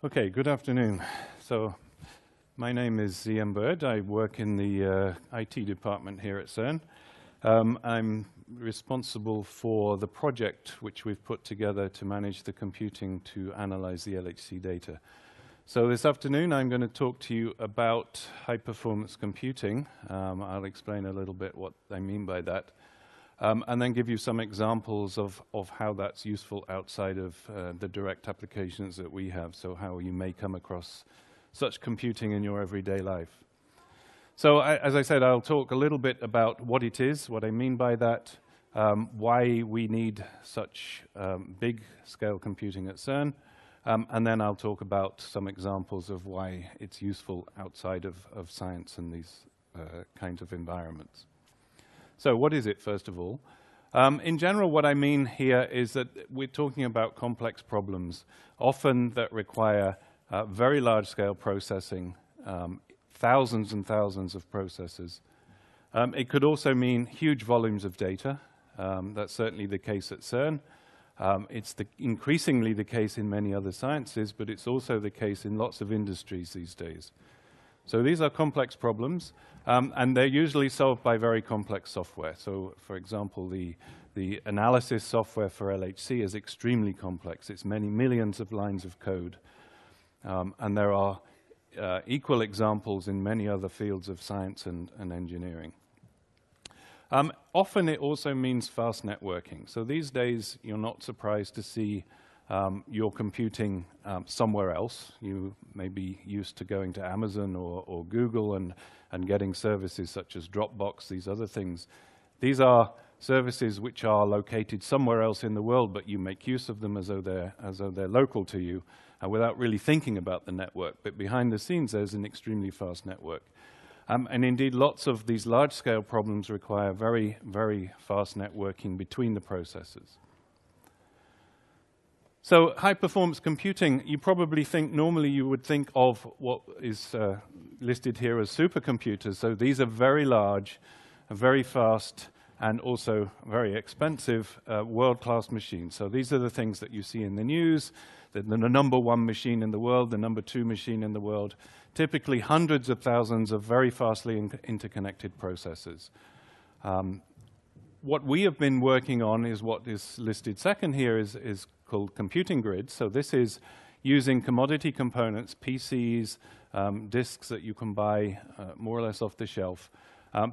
Okay, good afternoon. So, my name is Ian Bird. I work in the IT department here at CERN. I'm responsible for the project which we've put together to manage the computing to analyze the LHC data. So this afternoon I'm going to talk to you about high-performance computing. I'll explain a little bit what I mean by that. And then give you some examples of how that's useful outside of the direct applications that we have, so how you may come across such computing in your everyday life. So as I said, I'll talk a little bit about what it is, what I mean by that, why we need such big-scale computing at CERN, and then I'll talk about some examples of why it's useful outside of science and these kinds of environments. So what is it, first of all? In general, what I mean here is that we're talking about complex problems, often that require very large-scale processing, thousands and thousands of processors. It could also mean huge volumes of data. That's certainly the case at CERN. It's increasingly the case in many other sciences, but it's also the case in lots of industries these days. So these are complex problems, and they're usually solved by very complex software. So, for example, the analysis software for LHC is extremely complex. It's many millions of lines of code. And there are equal examples in many other fields of science and engineering. Often it also means fast networking. So these days, you're not surprised to see your computing somewhere else. You may be used to going to Amazon or Google and getting services such as Dropbox, these other things. These are services which are located somewhere else in the world, but you make use of them as though they're local to you, without really thinking about the network. But behind the scenes, there's an extremely fast network. And indeed, lots of these large-scale problems require very, very fast networking between the processors. So high-performance computing, you probably think, normally you would think of what is listed here as supercomputers. So these are very large, very fast, and also very expensive world-class machines. So these are the things that you see in the news, the number one machine in the world, the number two machine in the world, typically hundreds of thousands of very fastly interconnected processors. What we have been working on is what is listed second here is called computing grids. So this is using commodity components, PCs, disks that you can buy more or less off the shelf,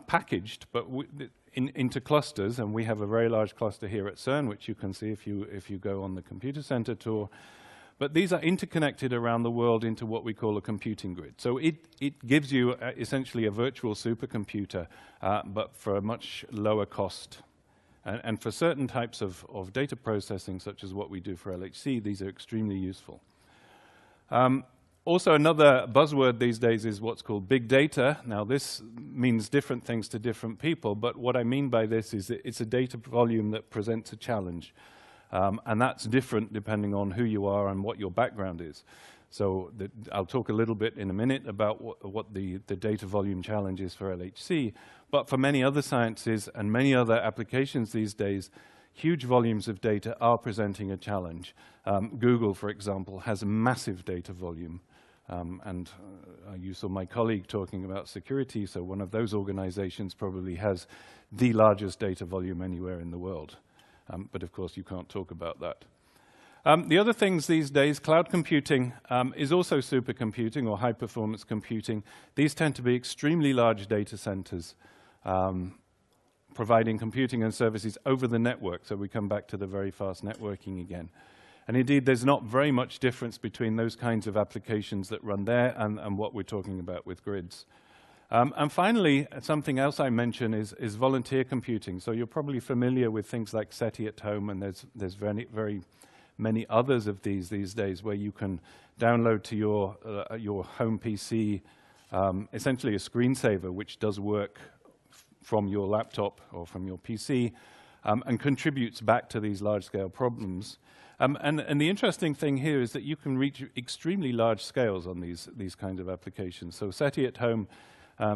packaged, but into clusters, and we have a very large cluster here at CERN, which you can see if you go on the computer center tour. But these are interconnected around the world into what we call a computing grid. So it gives you essentially a virtual supercomputer, but for a much lower cost. And for certain types of data processing, such as what we do for LHC, these are extremely useful. Also, another buzzword these days is what's called big data. Now, this means different things to different people, but what I mean by this is that it's a data volume that presents a challenge. And that's different depending on who you are and what your background is. So I'll talk a little bit in a minute about what the data volume challenge is for LHC. But for many other sciences and many other applications these days, huge volumes of data are presenting a challenge. Google, for example, has a massive data volume. You saw my colleague talking about security, so one of those organizations probably has the largest data volume anywhere in the world. But of course, you can't talk about that. The other things these days, cloud computing is also supercomputing or high-performance computing. These tend to be extremely large data centers, providing computing and services over the network. So we come back to the very fast networking again. And indeed, there's not very much difference between those kinds of applications that run there and what we're talking about with grids. And finally, something else I mention is volunteer computing. So you're probably familiar with things like SETI at home, and there's very many others of these days where you can download to your home PC essentially a screensaver which does work from your laptop or from your PC and contributes back to these large-scale problems. And the interesting thing here is that you can reach extremely large scales on these kinds of applications. So SETI at home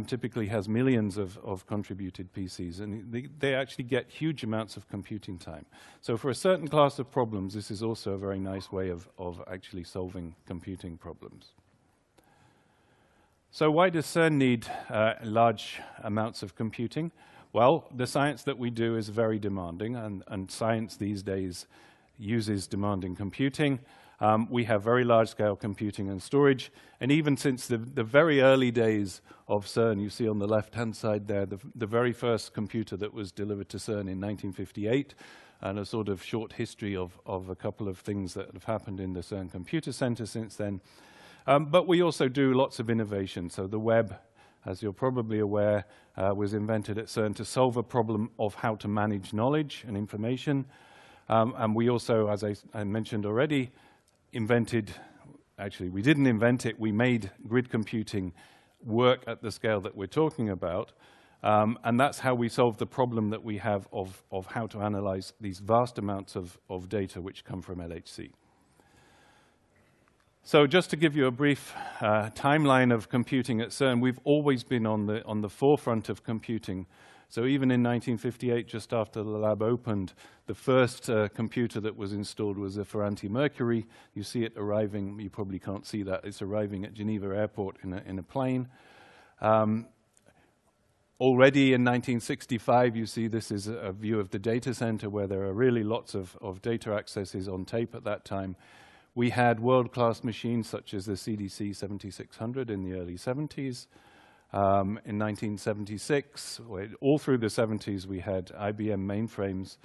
typically has millions of contributed PCs, and they actually get huge amounts of computing time. So for a certain class of problems, this is also a very nice way of actually solving computing problems. So why does CERN need large amounts of computing? Well, the science that we do is very demanding, and science these days uses demanding computing. We have very large-scale computing and storage, and even since the very early days of CERN, you see on the left-hand side there, the very first computer that was delivered to CERN in 1958, and a sort of short history of a couple of things that have happened in the CERN Computer Center since then. But we also do lots of innovation. So the web, as you're probably aware, was invented at CERN to solve a problem of how to manage knowledge and information. And we also, as I mentioned already, actually we didn't invent it, we made grid computing work at the scale that we're talking about. And that's how we solve the problem that we have of how to analyze these vast amounts of data which come from LHC. So just to give you a brief timeline of computing at CERN, we've always been on the forefront of computing. So even in 1958, just after the lab opened, the first computer that was installed was a Ferranti Mercury. You see it arriving, you probably can't see that, it's arriving at Geneva Airport in a plane. Already in 1965, you see this is a view of the data center where there are really lots of data accesses on tape at that time. We had world-class machines such as the CDC 7600 in the early 70s. In 1976, all through the 70s, we had IBM mainframes,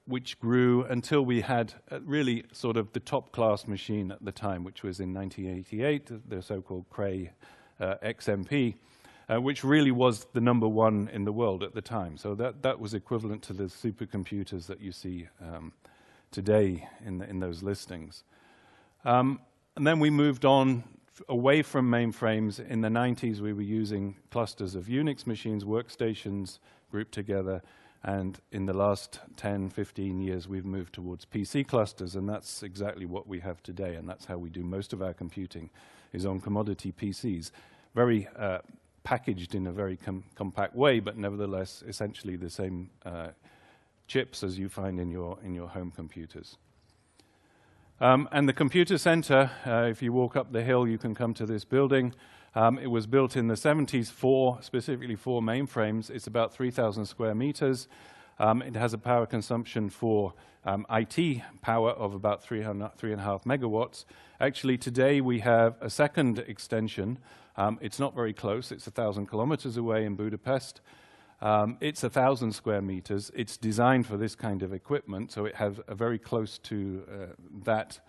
which grew until we had really sort of the top-class machine at the time, which was in 1988, the so-called Cray XMP, which really was the #1 in the world at the time. So that was equivalent to the supercomputers that you see today in those listings. And then we moved on away from mainframes. In the 90s, we were using clusters of Unix machines, workstations grouped together, and in the last 10, 15 years, we've moved towards PC clusters, and that's exactly what we have today, and that's how we do most of our computing, is on commodity PCs. Very packaged in a very compact way, but nevertheless, essentially the same chips as you find in your home computers. And the computer center, if you walk up the hill, you can come to this building. It was built in the 70s specifically for mainframes. It's about 3,000 square meters. It has a power consumption for IT power of about 3.5 megawatts. Actually, today we have a second extension. It's not very close. It's 1,000 kilometers away in Budapest. It's 1,000 square meters. It's designed for this kind of equipment, so it has a very close to that,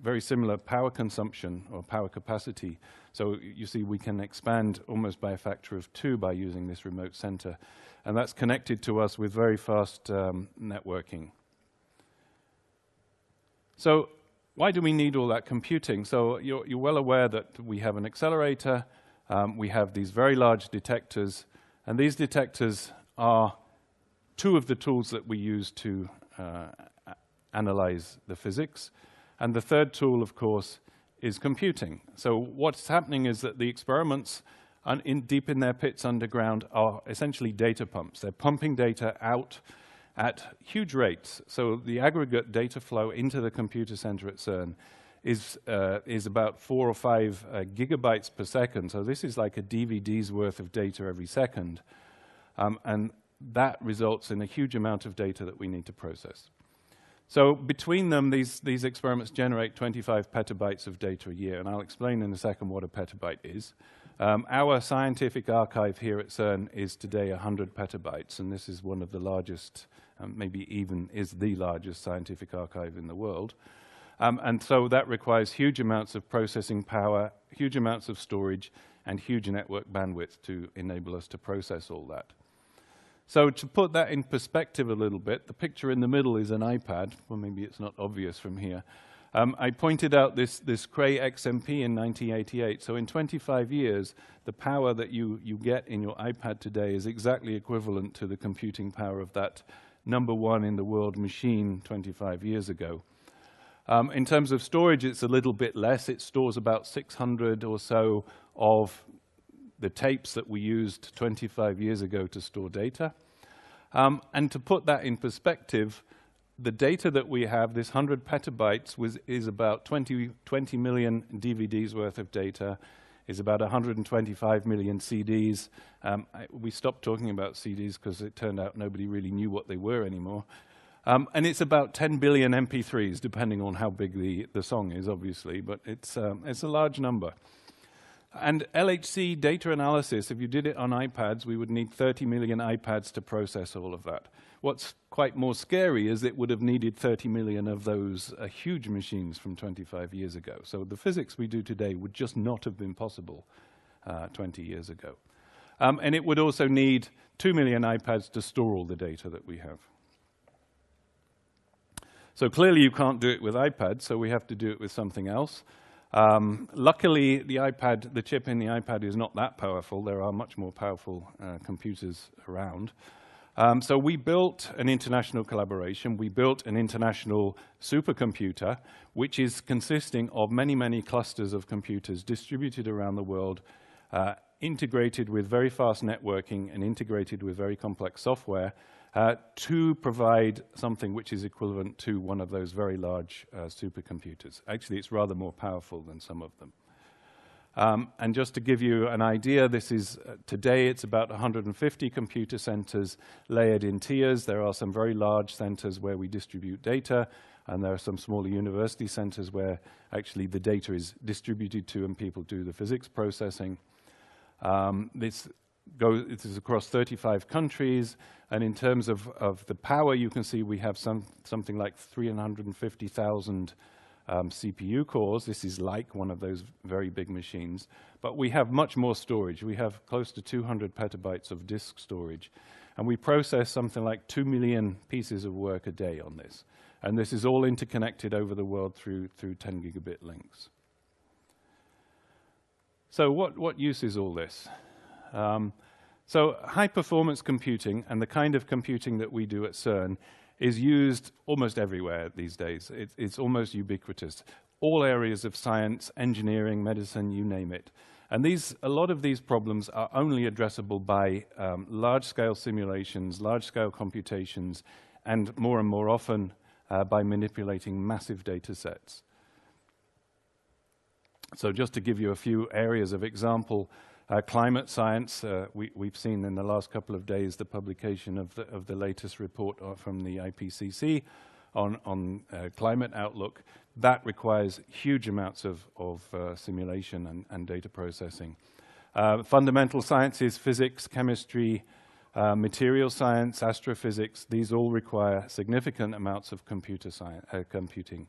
very similar power consumption or power capacity. So you see we can expand almost by a factor of 2 by using this remote center. And that's connected to us with very fast networking. So why do we need all that computing? So you're well aware that we have an accelerator, we have these very large detectors, and these detectors are 2 of the tools that we use to analyze the physics. And the third tool, of course, is computing. So what's happening is that the experiments deep in their pits underground are essentially data pumps. They're pumping data out at huge rates. So the aggregate data flow into the computer center at CERN is about 4 or 5 gigabytes per second. So this is like a DVD's worth of data every second. And that results in a huge amount of data that we need to process. So between them, these experiments generate 25 petabytes of data a year. And I'll explain in a second what a petabyte is. Our scientific archive here at CERN is today 100 petabytes. And this is one of the largest, maybe even is the largest scientific archive in the world. And so that requires huge amounts of processing power, huge amounts of storage, and huge network bandwidth to enable us to process all that. So to put that in perspective a little bit, the picture in the middle is an iPad. Well, maybe it's not obvious from here. I pointed out this Cray XMP in 1988. So in 25 years, the power that you get in your iPad today is exactly equivalent to the computing power of that #1 in the world machine 25 years ago. In terms of storage, it's a little bit less. It stores about 600 or so of the tapes that we used 25 years ago to store data. And to put that in perspective, the data that we have, this 100 petabytes, is about 20 million DVDs worth of data, is about 125 million CDs. We stopped talking about CDs because it turned out nobody really knew what they were anymore. And it's about 10 billion MP3s, depending on how big the song is, obviously, but it's a large number. And LHC data analysis, if you did it on iPads, we would need 30 million iPads to process all of that. What's quite more scary is it would have needed 30 million of those huge machines from 25 years ago. So the physics we do today would just not have been possible 20 years ago. And it would also need 2 million iPads to store all the data that we have. So clearly you can't do it with iPads, so we have to do it with something else. Luckily, the chip in the iPad is not that powerful. There are much more powerful computers around. So we built an international collaboration. We built an international supercomputer, which is consisting of many, many clusters of computers distributed around the world, integrated with very fast networking and integrated with very complex software, to provide something which is equivalent to one of those very large supercomputers. Actually, it's rather more powerful than some of them. And just to give you an idea, this is, today it's about 150 computer centers layered in tiers. There are some very large centers where we distribute data, and there are some smaller university centers where actually the data is distributed to and people do the physics processing. It is across 35 countries, and in terms of the power, you can see we have something like 350,000 CPU cores. This is like one of those very big machines, but we have much more storage. We have close to 200 petabytes of disk storage, and we process something like 2 million pieces of work a day on this. And this is all interconnected over the world through 10 gigabit links. So what use is all this? So high-performance computing, and the kind of computing that we do at CERN, is used almost everywhere these days. It's almost ubiquitous. All areas of science, engineering, medicine, you name it. And a lot of these problems are only addressable by large-scale simulations, large-scale computations, and more often by manipulating massive data sets. So just to give you a few areas of example, climate science, we've seen in the last couple of days the publication of the latest report from the IPCC on climate outlook. That requires huge amounts of simulation and data processing. Fundamental sciences, physics, chemistry, material science, astrophysics, these all require significant amounts of computing.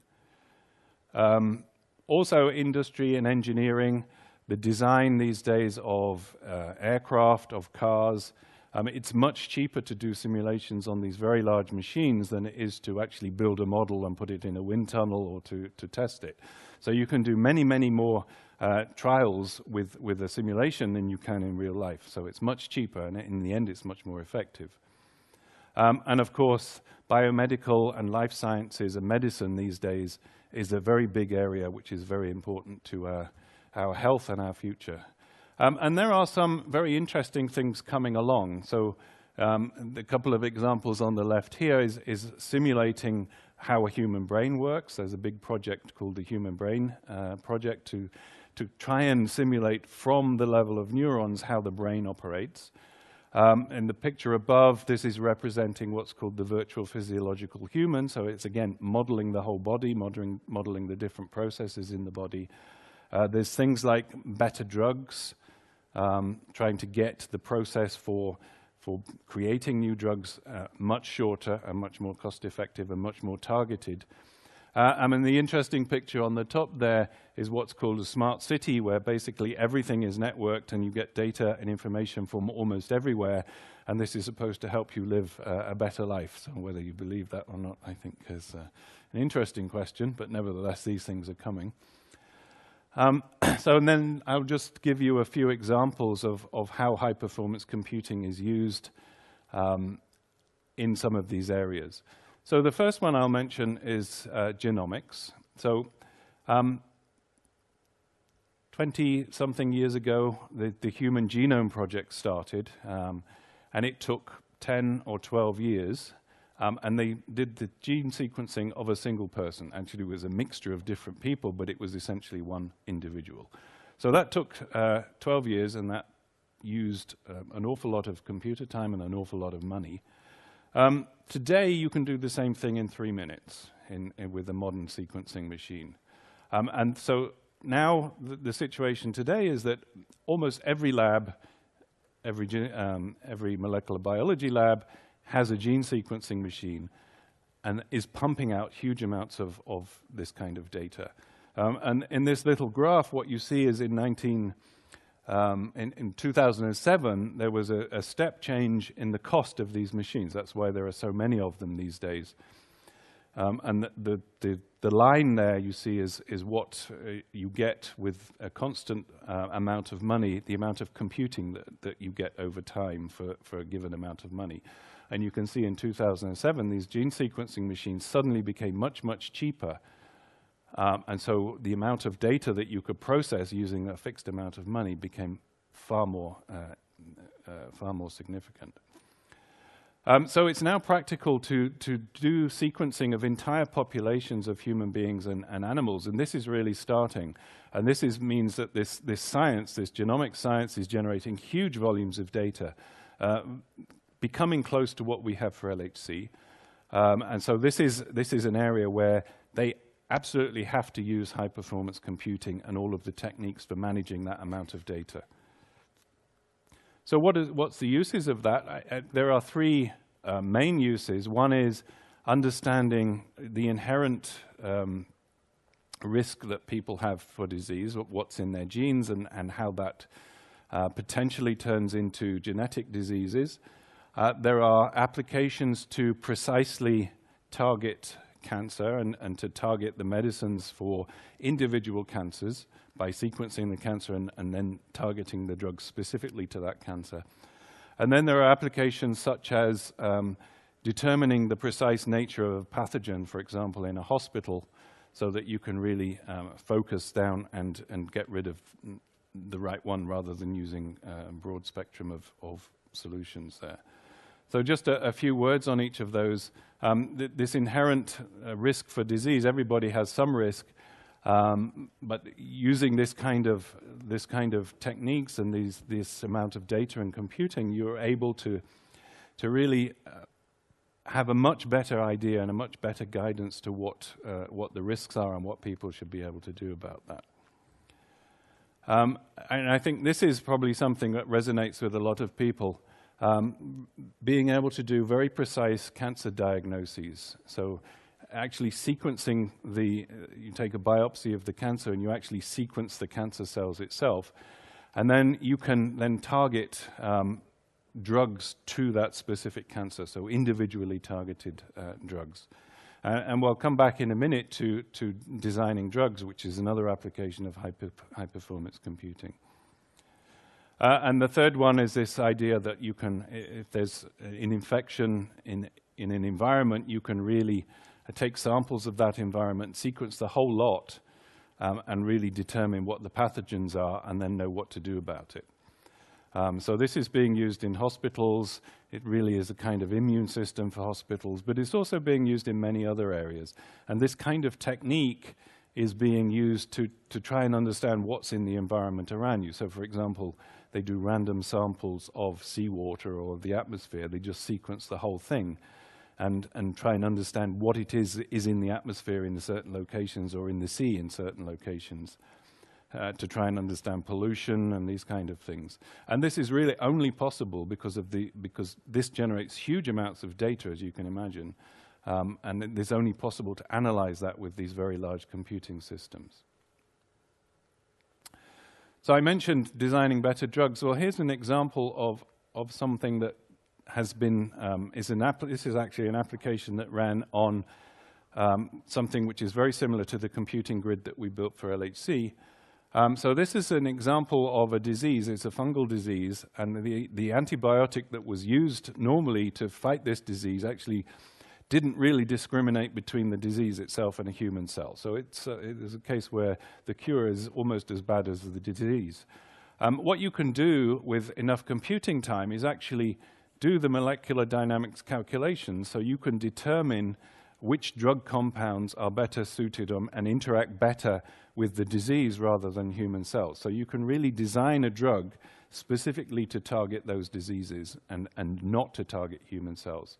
Also industry and engineering, the design these days of aircraft, of cars, it's much cheaper to do simulations on these very large machines than it is to actually build a model and put it in a wind tunnel or to test it. So you can do many, many more trials with a simulation than you can in real life. So it's much cheaper, and in the end it's much more effective. And of course, biomedical and life sciences and medicine these days is a very big area which is very important to our health and our future. And there are some very interesting things coming along. So the couple of examples on the left here is simulating how a human brain works. There's a big project called the Human Brain Project to try and simulate from the level of neurons how the brain operates. In the picture above, this is representing what's called the virtual physiological human. So it's, again, modeling the whole body, modeling the different processes in the body. There's things like better drugs, trying to get the process for creating new drugs much shorter and much more cost-effective and much more targeted. I mean, the interesting picture on the top there is what's called a smart city, where basically everything is networked and you get data and information from almost everywhere, and this is supposed to help you live a better life. So whether you believe that or not, I think is an interesting question, but nevertheless, these things are coming. So and then I'll just give you a few examples of how high-performance computing is used in some of these areas. So the first one I'll mention is genomics. So 20-something years ago, the Human Genome Project started, and it took 10 or 12 years, and they did the gene sequencing of a single person. Actually, it was a mixture of different people, but it was essentially one individual. So that took 12 years, and that used an awful lot of computer time and an awful lot of money. Today, you can do the same thing in 3 minutes with a modern sequencing machine. And so now the situation today is that almost every lab, every molecular biology lab has a gene sequencing machine and is pumping out huge amounts of this kind of data. And in this little graph, what you see is in 2007, there was a step change in the cost of these machines. That's why there are so many of them these days. And the line there you see is what you get with a constant amount of money, the amount of computing that you get over time for a given amount of money. And you can see in 2007, these gene sequencing machines suddenly became much, much cheaper. And so the amount of data that you could process using a fixed amount of money became far more significant. So it's now practical to do sequencing of entire populations of human beings and animals, and this is really starting. And this means that this science, this genomic science, is generating huge volumes of data, becoming close to what we have for LHC. And so this is an area where they absolutely have to use high-performance computing and all of the techniques for managing that amount of data. So what's the uses of that? There are three main uses. One is understanding the inherent risk that people have for disease, what's in their genes, and how that potentially turns into genetic diseases. There are applications to precisely target cancer and to target the medicines for individual cancers by sequencing the cancer and then targeting the drugs specifically to that cancer. And then there are applications such as determining the precise nature of a pathogen, for example, in a hospital, so that you can really focus down and get rid of the right one rather than using a broad spectrum of solutions there. So just a few words on each of those. This inherent risk for disease, everybody has some risk, but using this kind of techniques and this amount of data and computing, you're able to really have a much better idea and a much better guidance to what the risks are and what people should be able to do about that. And I think this is probably something that resonates with a lot of people. Being able to do very precise cancer diagnoses. So actually sequencing you take a biopsy of the cancer and you actually sequence the cancer cells itself, and then you can then target drugs to that specific cancer, so individually targeted drugs. And we'll come back in a minute to designing drugs, which is another application of high-performance computing. And the third one is this idea that you can, if there's an infection in an environment, you can really take samples of that environment, sequence the whole lot, and really determine what the pathogens are and then know what to do about it. So this is being used in hospitals. It really is a kind of immune system for hospitals, but it's also being used in many other areas. And this kind of technique is being used to try and understand what's in the environment around you. So for example, they do random samples of seawater or the atmosphere. They just sequence the whole thing and try and understand what it is in the atmosphere in certain locations or in the sea in certain locations to try and understand pollution and these kind of things. And this is really only possible because this generates huge amounts of data, as you can imagine, and it is only possible to analyze that with these very large computing systems. So I mentioned designing better drugs. Well, here's an example of something that has been, this is actually an application that ran on something which is very similar to the computing grid that we built for LHC. So this is an example of a disease. It's a fungal disease, and the antibiotic that was used normally to fight this disease actually didn't really discriminate between the disease itself and a human cell. So it is a case where the cure is almost as bad as the disease. What you can do with enough computing time is actually do the molecular dynamics calculations, so you can determine which drug compounds are better suited and interact better with the disease rather than human cells. So you can really design a drug specifically to target those diseases and not to target human cells.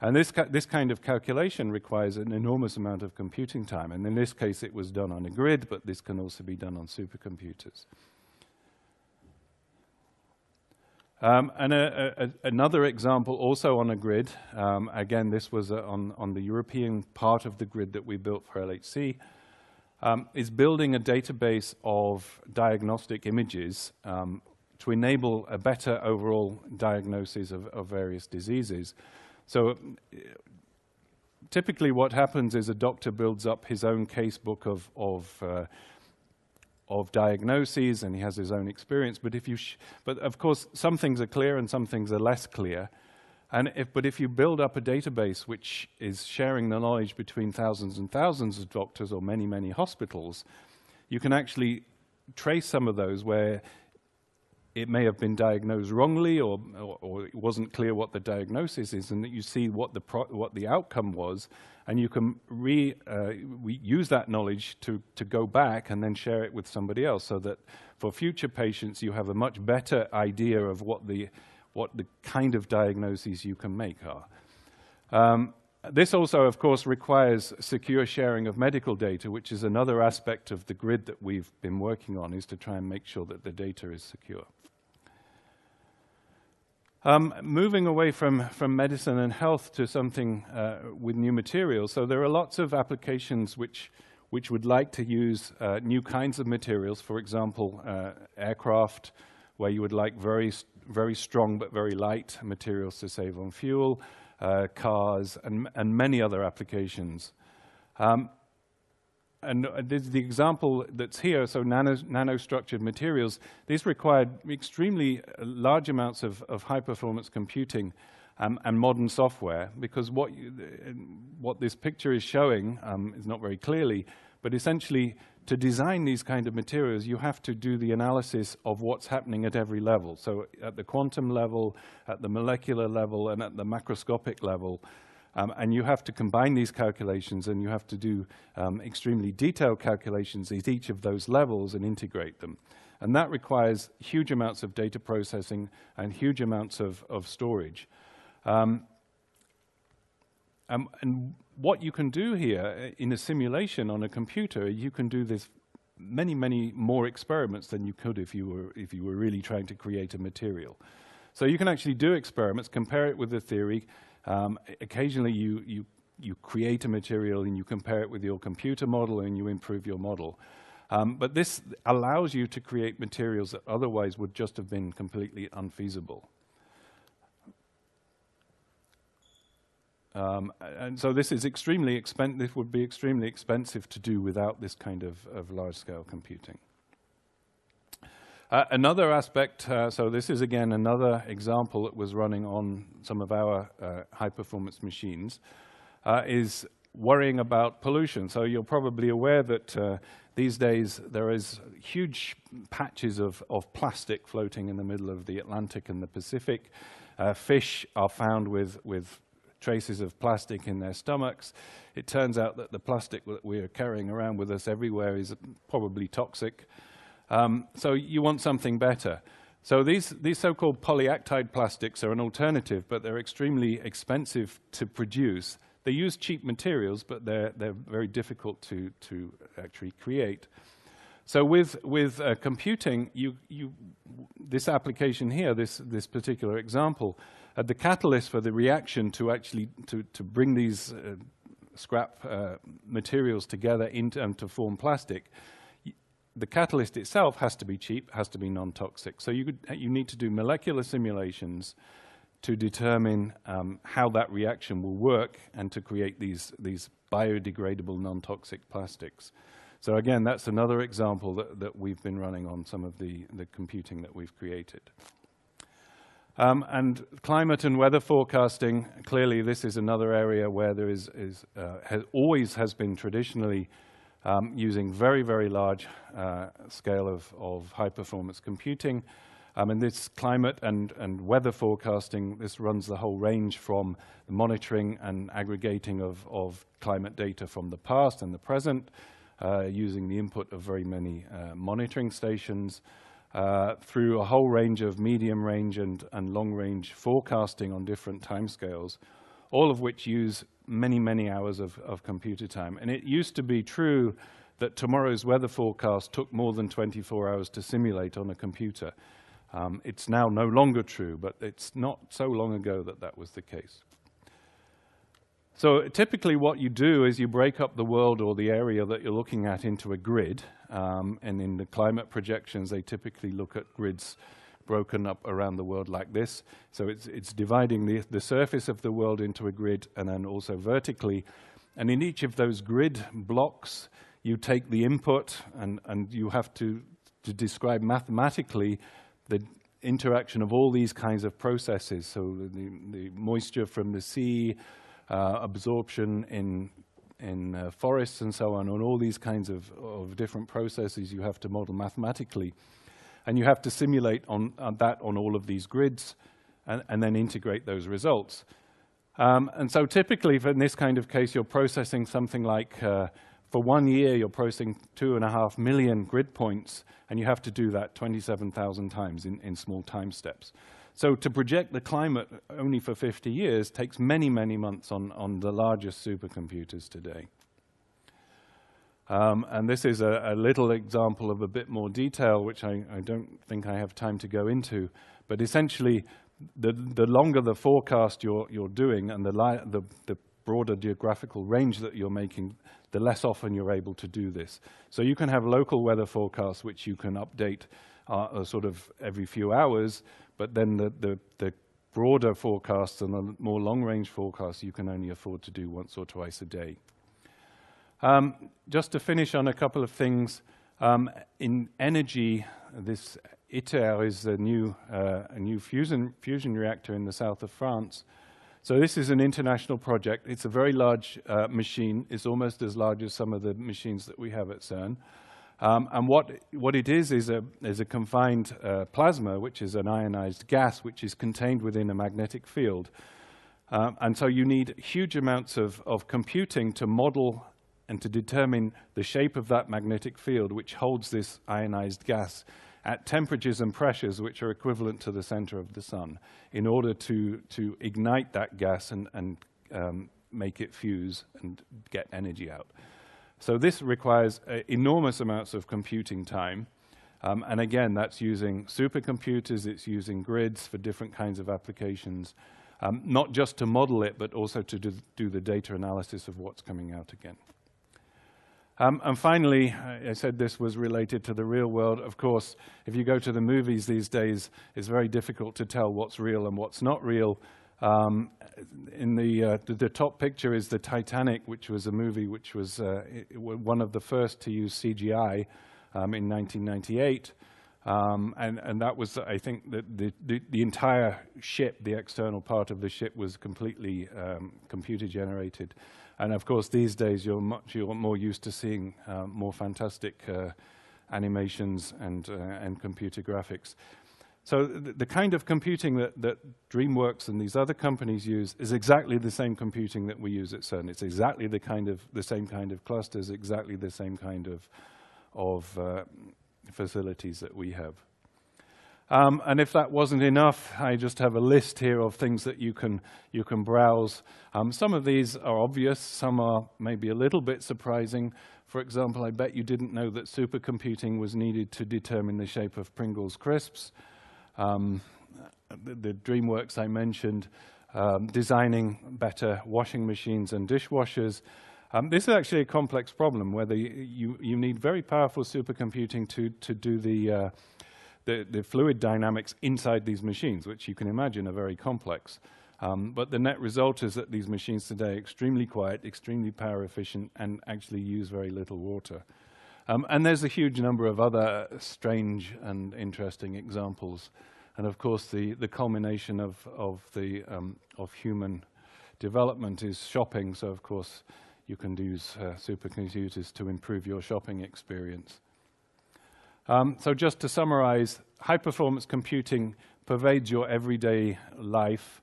And this kind of calculation requires an enormous amount of computing time. And in this case, it was done on a grid, but this can also be done on supercomputers. Another example, also on a grid, again, this was on the European part of the grid that we built for LHC, is building a database of diagnostic images to enable a better overall diagnosis of various diseases. So typically what happens is a doctor builds up his own casebook of diagnoses, and he has his own experience. But but of course, some things are clear and some things are less clear. But if you build up a database which is sharing the knowledge between thousands and thousands of doctors or many, many hospitals, you can actually trace some of those where it may have been diagnosed wrongly, or it wasn't clear what the diagnosis is, and that you see what the outcome was, and you can use that knowledge to go back and then share it with somebody else, so that for future patients you have a much better idea of what the kind of diagnoses you can make are. This also, of course, requires secure sharing of medical data, which is another aspect of the grid that we've been working on, is to try and make sure that the data is secure. Moving away from medicine and health to something with new materials. So there are lots of applications which would like to use new kinds of materials. For example, aircraft, where you would like very strong but very light materials to save on fuel, cars, and many other applications. And the example that's here, so nanostructured materials, these required extremely large amounts of high-performance computing and modern software, because what this picture is showing is not very clearly, but essentially to design these kind of materials, you have to do the analysis of what's happening at every level. So at the quantum level, at the molecular level, and at the macroscopic level. And you have to combine these calculations, and you have to do extremely detailed calculations at each of those levels and integrate them. And that requires huge amounts of data processing and huge amounts of storage. And what you can do here in a simulation on a computer, you can do this many, many more experiments than you could if you were really trying to create a material. So you can actually do experiments, compare it with the theory. Occasionally you create a material and you compare it with your computer model and you improve your model. But this allows you to create materials that otherwise would just have been completely unfeasible. And so this is extremely expensive. This would be extremely expensive to do without this kind of large-scale computing. Another aspect, so this is again another example that was running on some of our high-performance machines, is worrying about pollution. So you're probably aware that these days there is huge patches of plastic floating in the middle of the Atlantic and the Pacific. Fish are found with traces of plastic in their stomachs. It turns out that the plastic that we are carrying around with us everywhere is probably toxic. So you want something better. So these so-called polyactide plastics are an alternative, but they're extremely expensive to produce. They use cheap materials, but they're very difficult to actually create. So with computing, this application here, this particular example, the catalyst for the reaction to actually to bring these scrap materials together to form plastic. The catalyst itself has to be cheap, has to be non-toxic. So you need to do molecular simulations to determine how that reaction will work and to create these biodegradable non-toxic plastics. So again, that's another example that we've been running on some of the computing that we've created. And climate and weather forecasting, clearly this is another area where there always has been traditionally using very, very large scale of high-performance computing. And this climate and weather forecasting, this runs the whole range from the monitoring and aggregating of climate data from the past and the present, using the input of very many monitoring stations, through a whole range of medium range and long range forecasting on different timescales, all of which use many, many hours of computer time. And it used to be true that tomorrow's weather forecast took more than 24 hours to simulate on a computer. It's now no longer true, but it's not so long ago that that was the case. So typically what you do is you break up the world or the area that you're looking at into a grid. And in the climate projections, they typically look at grids broken up around the world like this. So it's dividing the surface of the world into a grid and then also vertically. And in each of those grid blocks, you take the input and you have to describe mathematically the interaction of all these kinds of processes. So the moisture from the sea, absorption in forests and so on all these kinds of different processes you have to model mathematically. And you have to simulate that on all of these grids and then integrate those results. And so typically, in this kind of case, you're processing something like, for 1 year, you're processing 2.5 million grid points, and you have to do that 27,000 times in small time steps. So to project the climate only for 50 years takes many, many months on the largest supercomputers today. And this is a little example of a bit more detail, which I don't think I have time to go into. But essentially, the longer the forecast you're doing and the broader geographical range that you're making, the less often you're able to do this. So you can have local weather forecasts, which you can update sort of every few hours, but then the broader forecasts and the more long-range forecasts you can only afford to do once or twice a day. Just to finish on a couple of things, in energy, this ITER is a new fusion reactor in the south of France. So this is an international project. It's a very large machine. It's almost as large as some of the machines that we have at CERN. And what it is a confined plasma, which is an ionized gas, which is contained within a magnetic field. And so you need huge amounts of computing to model and to determine the shape of that magnetic field, which holds this ionized gas at temperatures and pressures which are equivalent to the center of the sun, in order to ignite that gas and make it fuse and get energy out. So this requires enormous amounts of computing time. And again, that's using supercomputers, it's using grids for different kinds of applications, not just to model it, but also to do the data analysis of what's coming out again. And finally, I said this was related to the real world. Of course, if you go to the movies these days, it's very difficult to tell what's real and what's not real. In the top picture is the Titanic, which was a movie which was one of the first to use CGI in 1998. And that was, I think, the entire ship, the external part of the ship, was completely computer generated. And of course, these days you're more used to seeing more fantastic animations and computer graphics. So the kind of computing that DreamWorks and these other companies use is exactly the same computing that we use at CERN. It's exactly the same kind of clusters, exactly the same kind of facilities that we have. And if that wasn't enough, I just have a list here of things that you can browse. Some of these are obvious, some are maybe a little bit surprising. For example, I bet you didn't know that supercomputing was needed to determine the shape of Pringles crisps. The DreamWorks I mentioned, designing better washing machines and dishwashers. This is actually a complex problem, whether you need very powerful supercomputing to do the fluid dynamics inside these machines, which you can imagine are very complex. But the net result is that these machines today are extremely quiet, extremely power efficient, and actually use very little water. And there's a huge number of other strange and interesting examples. And of course, the culmination of human development is shopping. So of course, you can use supercomputers to improve your shopping experience. So just to summarize, high-performance computing pervades your everyday life.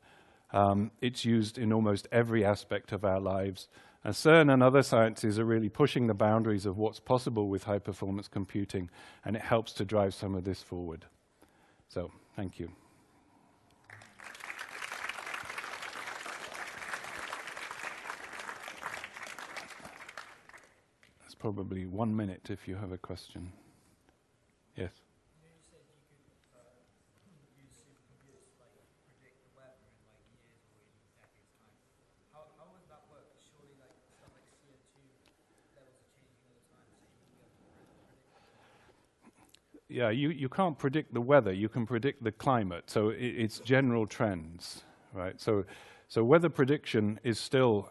It's used in almost every aspect of our lives. And CERN and other sciences are really pushing the boundaries of what's possible with high-performance computing, and it helps to drive some of this forward. So, thank you. That's probably 1 minute if you have a question. Yes? You said you could use supercomputers to predict the weather in years or even decades time. How would that work? Surely stuff like CO2 levels are changing all the time, so you wouldn't be able to predict it. Yeah, you can't predict the weather, you can predict the climate. So it's general trends, right? So weather prediction is still,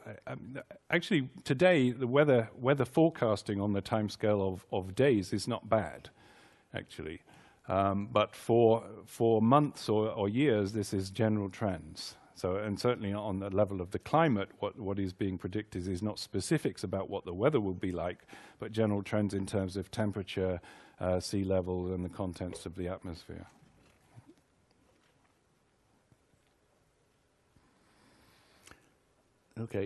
actually today the weather forecasting on the timescale of days is not bad, actually. But for months or years, this is general trends. So, and certainly on the level of the climate, what is being predicted is not specifics about what the weather will be like, but general trends in terms of temperature, sea level, and the contents of the atmosphere. Okay.